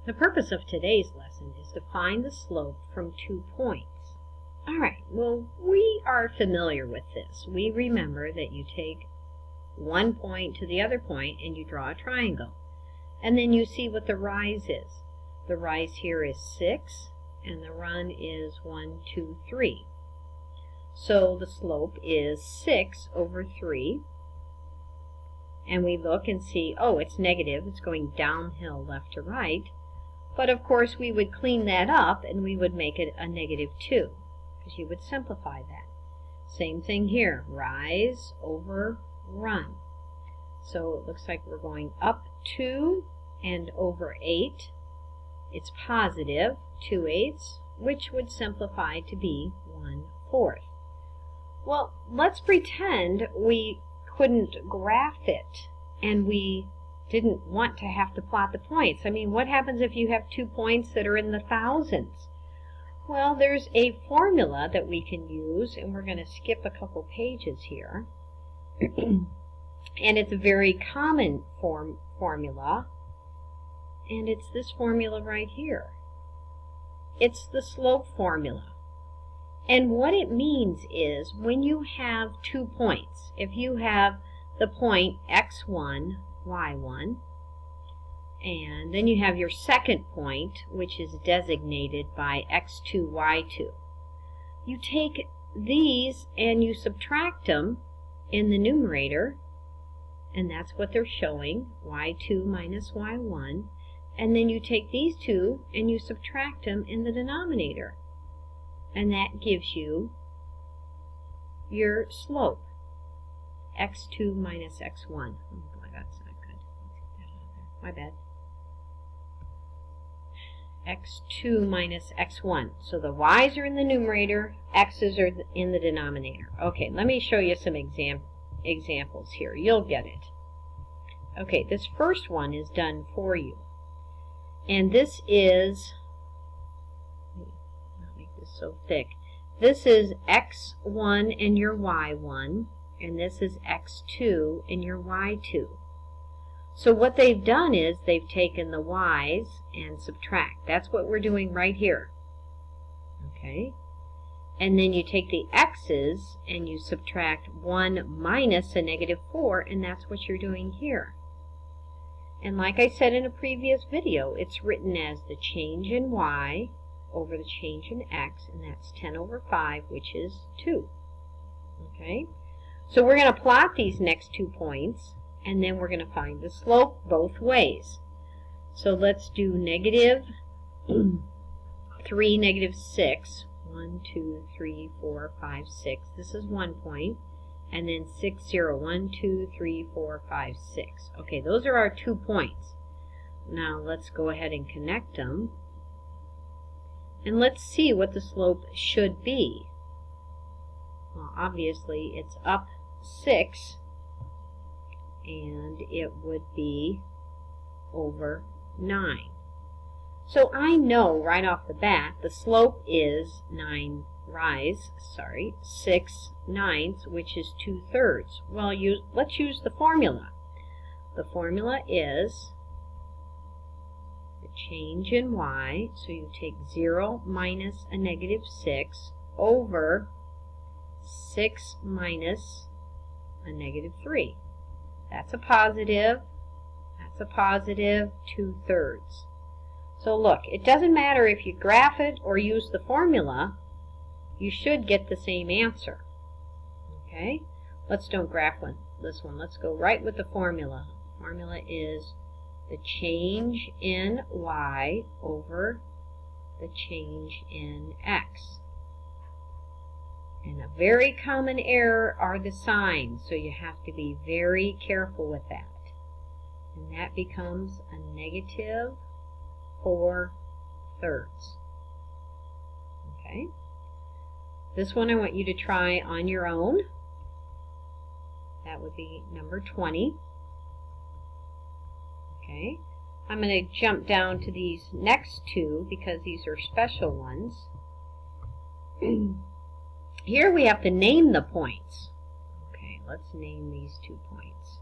The purpose of today's lesson is to find the slope from 2 points. All right, well, we are familiar with this. We remember that you take one point to the other point and you draw a triangle. And then you see what the rise is. The rise here is 6 and the run is 1, 2, 3. So the slope is 6 over 3. And we look and see, oh, it's negative. It's going downhill left to right. But of course we would clean that up and we would make it a negative 2. Because you would simplify that. Same thing here, rise over run. So it looks like we're going up 2 and over 8. It's positive 2/8, which would simplify to be 1/4. Well, let's pretend we couldn't graph it and we didn't want to have to plot the points. I mean, what happens if you have 2 points that are in the thousands? Well, there's a formula that we can use, and we're going to skip a couple pages here. And it's a very common formula, and it's this formula right here. It's the slope formula. And what it means is when you have 2 points, if you have the point x1, y1, and then you have your second point, which is designated by x2, y2. You take these and you subtract them in the numerator, and that's what they're showing, y2 minus y1. And then you take these two and you subtract them in the denominator. And that gives you your slope, x2 minus x1. Oh boy, that's not good. Let's get that out of there. My bad. x2 minus x1. So the y's are in the numerator, x's are in the denominator. Okay, let me show you some examples here. You'll get it. Okay, this first one is done for you. And this is, not make this so thick. This is x1 and your y1, and this is x2 and your y2. So what they've done is they've taken the y's and subtract. That's what we're doing right here. Okay? And then you take the x's and you subtract 1 minus a negative 4, and that's what you're doing here. And like I said in a previous video, it's written as the change in y over the change in x, and that's 10 over 5, which is 2. Okay? So we're going to plot these next 2 points, and then we're going to find the slope both ways. So let's do negative 3, negative 6. 1, 2, 3, 4, 5, 6. This is 1 point. And then 6, 0. 1, 2, 3, 4, 5, 6. Okay, those are our 2 points. Now let's go ahead and connect them. And let's see what the slope should be. Well, obviously it's up 6. And it would be over 9. So I know right off the bat the slope is 6 ninths, which is 2/3. Well, let's use the formula. The formula is the change in y, so you take 0 minus a negative 6 over 6 minus a negative 3. That's a positive. That's a positive 2/3. So look, it doesn't matter if you graph it or use the formula, you should get the same answer. Okay? Let's don't graph this one. Let's go right with the formula. The formula is the change in y over the change in x. And a very common error are the signs, so you have to be very careful with that. And that becomes a negative 4/3. Okay? This one I want you to try on your own. That would be number 20. Okay? I'm going to jump down to these next two because these are special ones. Here we have to name the points. Okay, let's name these 2 points.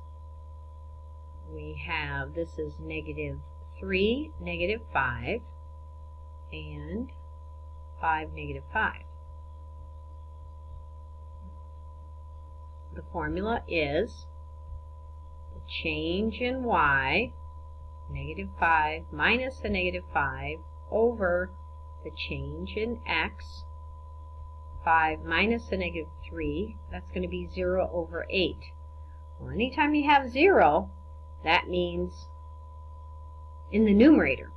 We have, this is negative 3, negative 5, and 5, negative 5. The formula is the change in y, negative 5, minus the negative 5, over the change in x, 5 minus the negative 3, that's going to be 0 over 8. Well, anytime you have 0, that means in the numerator,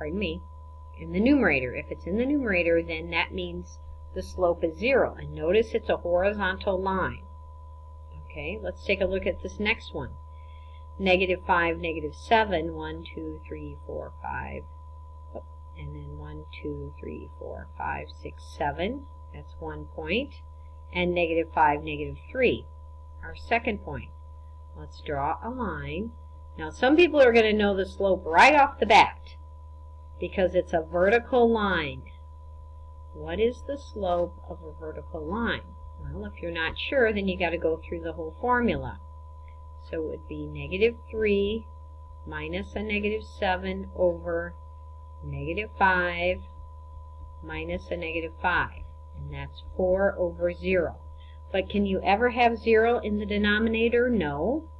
in the numerator. If it's in the numerator, then that means the slope is 0. And notice it's a horizontal line. Okay, let's take a look at this next one. Negative 5, negative 7, 1, 2, 3, 4, 5. Oh, and then 1, 2, 3, 4, 5, 6, 7. That's 1 point. And negative 5, negative 3, our second point. Let's draw a line. Now some people are going to know the slope right off the bat because it's a vertical line. What is the slope of a vertical line? Well, if you're not sure, then you got to go through the whole formula. So it would be negative 3 minus a negative 7 over negative 5 minus a negative 5. And that's 4 over 0. But can you ever have 0 in the denominator? No.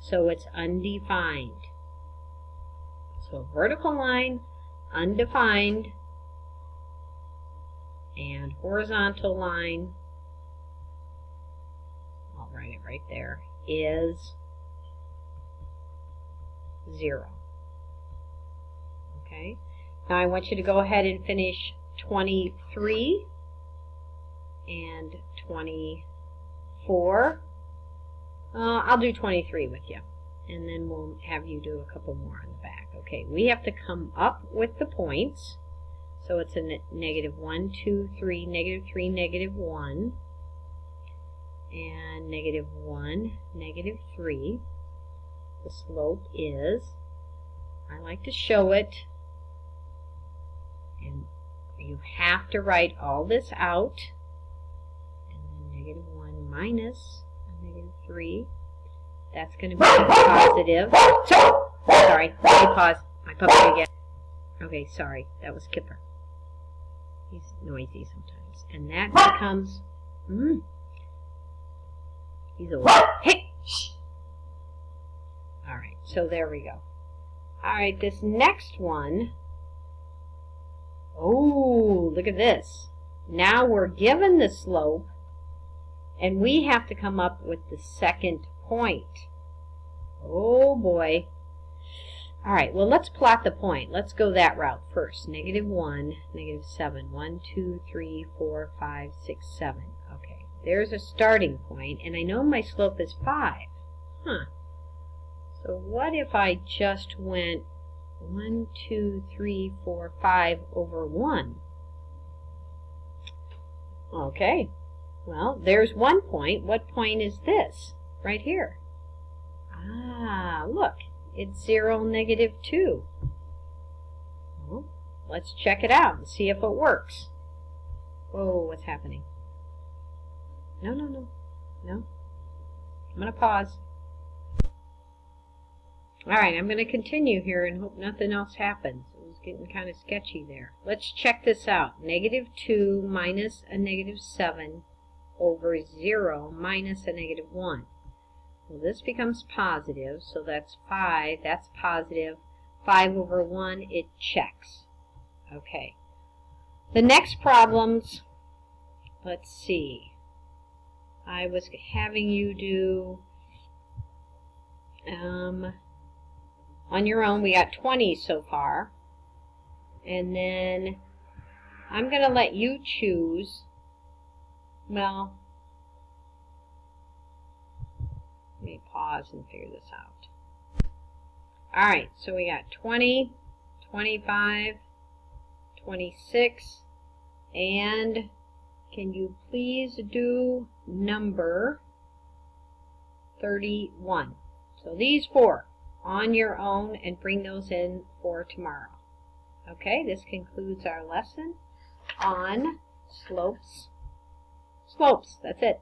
So it's undefined. So a vertical line, undefined, and horizontal line, I'll write it right there, is 0. Okay? Now I want you to go ahead and finish 23 and 24. I'll do 23 with you, and then we'll have you do a couple more on the back. Okay, we have to come up with the points. So it's a negative 1, 2, 3, negative 3, negative 1, and negative 1, negative 3. The slope is, I like to show it, and you have to write all this out, and then negative 1 minus negative 3. That's going to be positive. Sorry, let me pause my puppy again. Okay, sorry, that was Kipper. He's noisy sometimes. And that becomes, he's old. Hey! Shh! Alright, so there we go. Alright, this next one, oh, look at this. Now we're given the slope, and we have to come up with the second point. Oh boy. Alright, well let's plot the point. Let's go that route first. Negative 1, negative 7. 1, 2, 3, 4, 5, 6, 7. Okay, there's a starting point, and I know my slope is 5. So what if I just went 1, 2, 3, 4, 5 over 1? Okay. Well, there's 1 point. What point is this? Right here. Ah, look. It's 0, negative 2. Well, let's check it out and see if it works. Whoa, what's happening? No. I'm going to pause. Alright, I'm going to continue here and hope nothing else happens. It was getting kind of sketchy there. Let's check this out. Negative 2 minus a negative 7 over 0 minus a negative 1. Well, this becomes positive, so that's 5. That's positive. 5 over 1, it checks. Okay. The next problems, let's see. I was having you do, on your own, we got 20 so far. And then I'm going to let you choose, well, let me pause and figure this out. Alright, so we got 20, 25, 26, and can you please do number 31? So these 4 on your own, and bring those in for tomorrow. Okay, this concludes our lesson on slopes. Slopes, that's it.